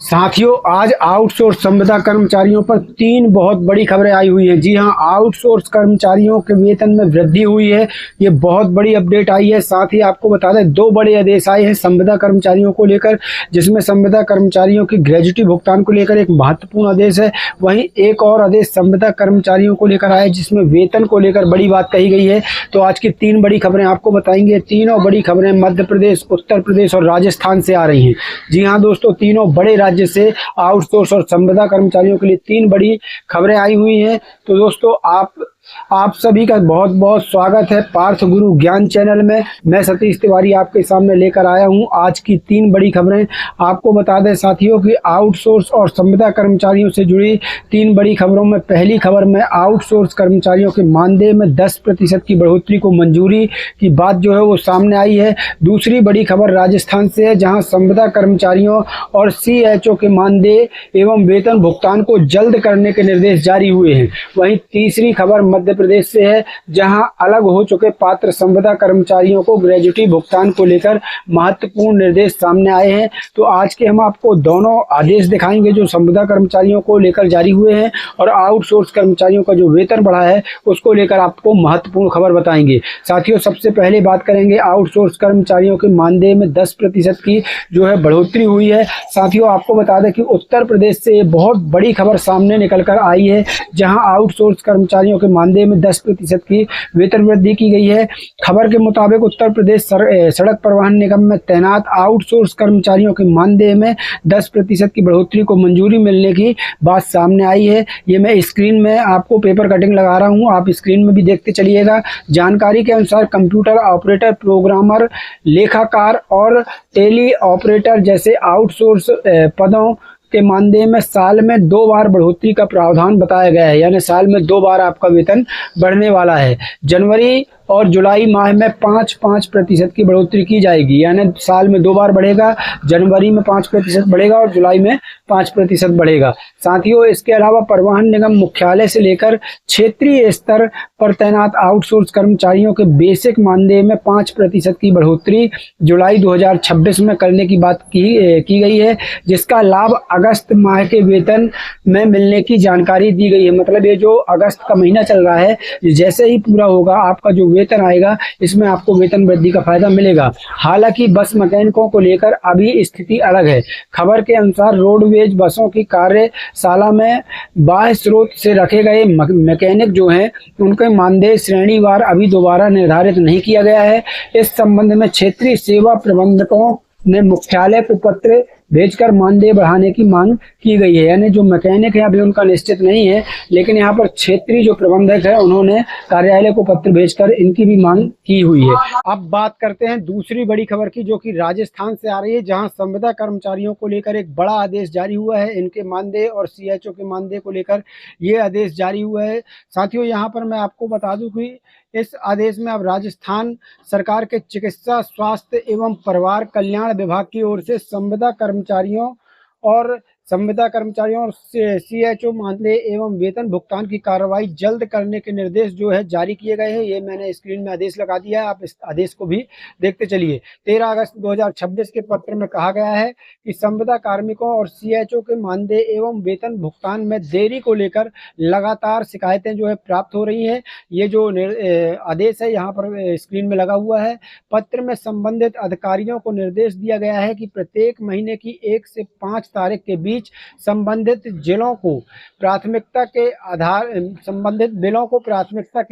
साथियों, आज आउटसोर्स संविदा कर्मचारियों पर तीन बहुत बड़ी खबरें आई हुई हैं। जी हां, आउटसोर्स कर्मचारियों के वेतन में वृद्धि हुई है। ये बहुत बड़ी अपडेट आई है। साथ ही आपको बता दें, दो बड़े आदेश आए हैं संविदा कर्मचारियों को लेकर, जिसमें संविदा कर्मचारियों की ग्रेजुटी भुगतान को लेकर एक महत्वपूर्ण आदेश है। वहीं एक और आदेश संविदा कर्मचारियों को लेकर आया है, जिसमें वेतन को लेकर बड़ी बात कही गई है। तो आज की तीन बड़ी खबरें आपको बताएंगे। तीनों बड़ी खबरें मध्य प्रदेश, उत्तर प्रदेश और राजस्थान से आ रही हैं। जी हाँ दोस्तों, तीनों बड़े राज्य से आउटसोर्स और संविदा कर्मचारियों के लिए तीन बड़ी खबरें आई हुई हैं। तो दोस्तों, आप सभी का बहुत बहुत स्वागत है पार्थ गुरु ज्ञान चैनल में। मैं सतीश तिवारी आपके सामने लेकर आया हूं आज की तीन बड़ी खबरें। आपको बता दें साथियों कि आउटसोर्स और संविदा कर्मचारियों से जुड़ी तीन बड़ी खबरों में पहली खबर में आउटसोर्स कर्मचारियों के मानदेय में 10% की बढ़ोतरी को मंजूरी की बात जो है वो सामने आई है। दूसरी बड़ी खबर राजस्थान से है, जहां संविदा कर्मचारियों और सीएचओ के मानदेय एवं वेतन भुगतान को जल्द करने के निर्देश जारी हुए हैं। वहीं तीसरी खबर मध्य प्रदेश से है, जहां अलग हो चुके पात्र संविदा कर्मचारियों को ग्रेजुटी भुगतान को लेकर महत्वपूर्ण निर्देश सामने आए हैं। तो आज के हम आपको दोनों आदेश दिखाएंगे जो संविदा कर्मचारियों को लेकर जारी हुए हैं, और आउटसोर्स कर्मचारियों का जो वेतन बढ़ा है उसको लेकर आपको महत्वपूर्ण खबर बताएंगे। साथियों, सबसे पहले बात करेंगे आउटसोर्स कर्मचारियों के मानदेय में 10% की जो है बढ़ोतरी हुई है। साथियों, आपको बता दें कि उत्तर प्रदेश से बहुत बड़ी खबर सामने निकल कर आई है, जहां आउटसोर्स कर्मचारियों के मानदेय में 10% की वेतन वृद्धि की गई है। खबर के मुताबिक उत्तर प्रदेश सड़क परिवहन निगम में तैनात आउटसोर्स कर्मचारियों के मानदेय में 10% की बढ़ोतरी को मंजूरी मिलने की बात सामने आई है। ये मैं स्क्रीन में आपको पेपर कटिंग लगा रहा हूँ, आप स्क्रीन में भी देखते चलिएगा। जानकारी के अनुसार कंप्यूटर ऑपरेटर, प्रोग्रामर, लेखाकार और टेली ऑपरेटर जैसे आउटसोर्स पदों के मानदेय में साल में 2 बार बढ़ोतरी का प्रावधान बताया गया है। यानी साल में 2 बार आपका वेतन बढ़ने वाला है। जनवरी और जुलाई माह में 5% की बढ़ोतरी की जाएगी। यानी साल में 2 बार बढ़ेगा, जनवरी में 5% बढ़ेगा और जुलाई में 5% बढ़ेगा। साथियों, इसके अलावा परिवहन निगम मुख्यालय से लेकर क्षेत्रीय स्तर पर तैनात आउटसोर्स कर्मचारियों के बेसिक मानदेय में 5% की बढ़ोतरी जुलाई 2026 में करने की बात की गई है, जिसका लाभ अगस्त माह के वेतन में मिलने की जानकारी दी गई है। मतलब ये जो अगस्त का महीना चल रहा है, जैसे ही पूरा होगा आपका जो वेतन आएगा, इसमें आपको वेतन वृद्धि का फायदा मिलेगा। हालांकि बस मैकेनिकों को लेकर अभी स्थिति अलग है। खबर के अनुसार रोडवेज बसों की कार्यशाला में बाह्य स्रोत से रखे गए मैकेनिक जो हैं, उनके मानदेय श्रेणीवार अभी दोबारा निर्धारित नहीं किया गया है। इस संबंध में क्षेत्रीय सेवा प्रबंधकों ने मुख्यालय को पत्र भेजकर मानदेय बढ़ाने की मांग की गई है। यानी जो मैकेनिक है अभी उनका निश्चित नहीं है, लेकिन यहाँ पर क्षेत्रीय जो प्रबंधक है उन्होंने कार्यालय को पत्र भेजकर इनकी भी मांग की हुई है। अब बात करते हैं दूसरी बड़ी खबर की, जो कि राजस्थान से आ रही है, जहां संविदा कर्मचारियों को लेकर एक बड़ा आदेश जारी हुआ है। इनके मानदेय और सीएचओ के मानदेय को लेकर ये आदेश जारी हुआ है। साथियों, यहाँ पर मैं आपको बता दूं कि इस आदेश में अब राजस्थान सरकार के चिकित्सा, स्वास्थ्य एवं परिवार कल्याण विभाग की ओर से संविदा कर्मचारियों और सीएचओ मानदेय एवं वेतन भुगतान की कार्रवाई जल्द करने के निर्देश जो है जारी किए गए हैं। ये मैंने स्क्रीन में आदेश लगा दिया है, आप इस आदेश को भी देखते चलिए। 13 अगस्त 2026 के पत्र में कहा गया है कि संविदा कार्मिकों और सीएचओ के मानदेय एवं वेतन भुगतान में देरी को लेकर लगातार शिकायतें जो है प्राप्त हो रही हैं। ये जो आदेश है यहाँ पर स्क्रीन में लगा हुआ है। पत्र में संबंधित अधिकारियों को निर्देश दिया गया है कि प्रत्येक महीने की 1 से 5 तारीख के बीच संबंधित बिलों को प्राथमिकता के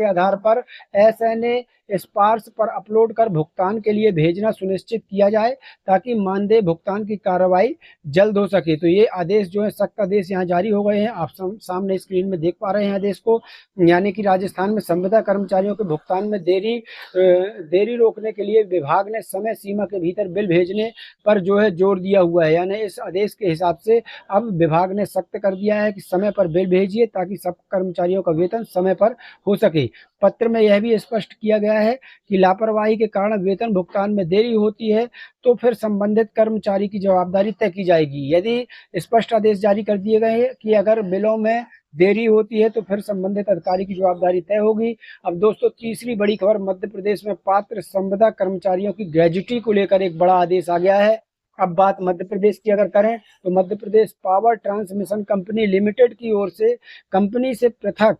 आधार पर एसएनए स्पार्स पर अपलोड कर भुगतान के लिए भेजना सुनिश्चित किया जाए, ताकि मानदेय भुगतान की कार्रवाई जल्द हो सके। तो ये आदेश जो है, सख्त आदेश यहाँ जारी हो गए हैं। आप सामने स्क्रीन में देख पा रहे हैं आदेश को। यानी कि राजस्थान में संविदा कर्मचारियों के भुगतान में देरी रोकने के लिए विभाग ने समय सीमा के भीतर बिल भेजने पर जो है जोर दिया हुआ है। यानी इस आदेश के हिसाब से अब विभाग ने सख्त कर दिया है कि समय पर बिल भेजिए, ताकि सब कर्मचारियों का वेतन समय पर हो सके। पत्र में यह भी स्पष्ट किया गया है कि लापरवाही के कारण वेतन भुगतान में देरी होती है तो फिर संबंधित कर्मचारी की जवाबदारी तय की जाएगी। यदि स्पष्ट आदेश जारी कर दिए गए हैं कि अगर बिलों में देरी होती है तो फिर संबंधित अधिकारी की जवाबदारी तय होगी। अब दोस्तों, तीसरी बड़ी खबर मध्य प्रदेश में पात्र संविदा कर्मचारियों की ग्रेजुटी को लेकर एक बड़ा आदेश आ गया है। अब बात मध्य प्रदेश की अगर करें तो Madhya Pradesh power transmission company limited की ओर से कंपनी से पृथक,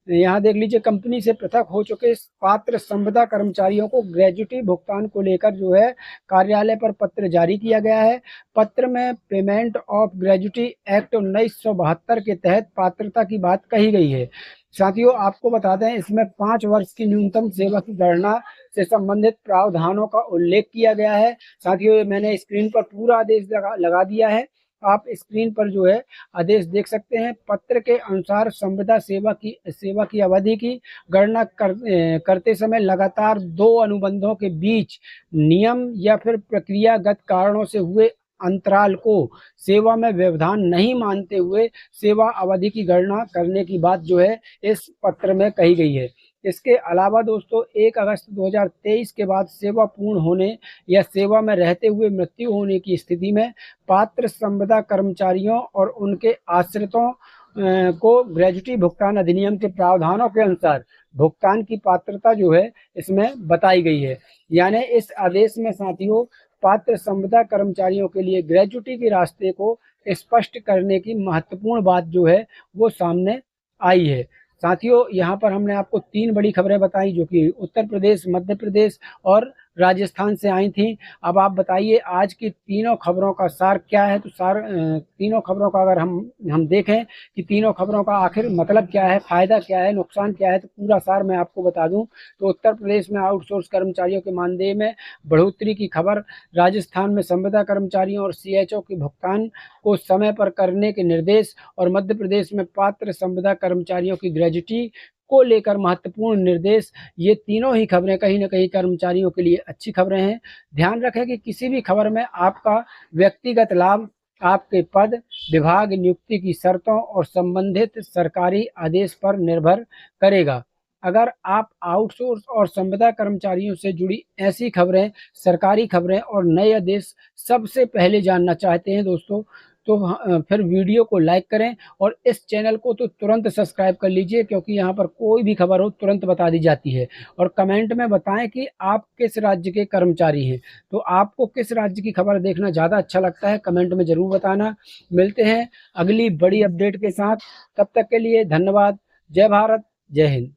यहाँ देख लीजिए, कंपनी से पृथक हो चुके पात्र संविदा कर्मचारियों को ग्रेजुटी भुगतान को लेकर जो है कार्यालय पर पत्र जारी किया गया है। पत्र में पेमेंट ऑफ ग्रेजुटी एक्ट 1972 के तहत पात्रता की बात कही गई है। साथियों, आपको बता दें, इसमें 5 वर्ष की न्यूनतम सेवा की गणना से संबंधित प्रावधानों का उल्लेख किया गया है। साथियों, मैंने स्क्रीन पर पूरा आदेश लगा दिया है, आप स्क्रीन पर जो है आदेश देख सकते हैं। पत्र के अनुसार संविदा सेवा की अवधि की गणना करते समय लगातार 2 अनुबंधों के बीच नियम या फिर प्रक्रियागत कारणों से हुए अंतराल को सेवा में व्यवधान नहीं मानते हुए सेवा अवधि की गणना करने की बात जो है इस पत्र में कही गई है। इसके अलावा दोस्तों, 1 अगस्त 2023 के बाद सेवा पूर्ण होने या सेवा में रहते हुए मृत्यु होने की स्थिति में पात्र संविदा कर्मचारियों और उनके आश्रितों को ग्रेजुटी भुगतान अधिनियम के प्रावधानों के अनुसार भुगतान की पात्रता जो है इसमें बताई गई है। यानी इस आदेश में साथियों, पात्र संविदा कर्मचारियों के लिए ग्रेजुटी के रास्ते को स्पष्ट करने की महत्वपूर्ण बात जो है वो सामने आई है। साथियों, यहाँ पर हमने आपको 3 बड़ी खबरें बताई जो कि उत्तर प्रदेश, मध्य प्रदेश और राजस्थान से आई थी। अब आप बताइए आज की तीनों खबरों का सार क्या है। तो तीनों खबरों का अगर हम देखें कि तीनों खबरों का आखिर मतलब क्या है, फायदा क्या है, नुकसान क्या है, तो पूरा सार मैं आपको बता दूं तो उत्तर प्रदेश में आउटसोर्स कर्मचारियों के मानदेय में बढ़ोतरी की खबर, राजस्थान में संविदा कर्मचारियों और सीएचओ के भुगतान को समय पर करने के निर्देश और मध्य प्रदेश में पात्र संविदा कर्मचारियों की ग्रेजुटी को लेकर महत्वपूर्ण निर्देश। ये तीनों ही खबरें कहीं ना कहीं कर्मचारियों के लिए अच्छी खबरें हैं। ध्यान रखें कि किसी भी खबर में आपका व्यक्तिगत लाभ आपके पद, विभाग, नियुक्ति की शर्तों और संबंधित सरकारी आदेश पर निर्भर करेगा। अगर आप आउटसोर्स और संविदा कर्मचारियों से जुड़ी ऐसी खबरें, सरकारी खबरें और नए आदेश सबसे पहले जानना चाहते हैं दोस्तों, तो फिर वीडियो को लाइक करें और इस चैनल को तो तुरंत सब्सक्राइब कर लीजिए, क्योंकि यहाँ पर कोई भी खबर हो तुरंत बता दी जाती है। और कमेंट में बताएं कि आप किस राज्य के कर्मचारी हैं, तो आपको किस राज्य की खबर देखना ज़्यादा अच्छा लगता है, कमेंट में ज़रूर बताना। मिलते हैं अगली बड़ी अपडेट के साथ, तब तक के लिए धन्यवाद। जय भारत, जय हिंद।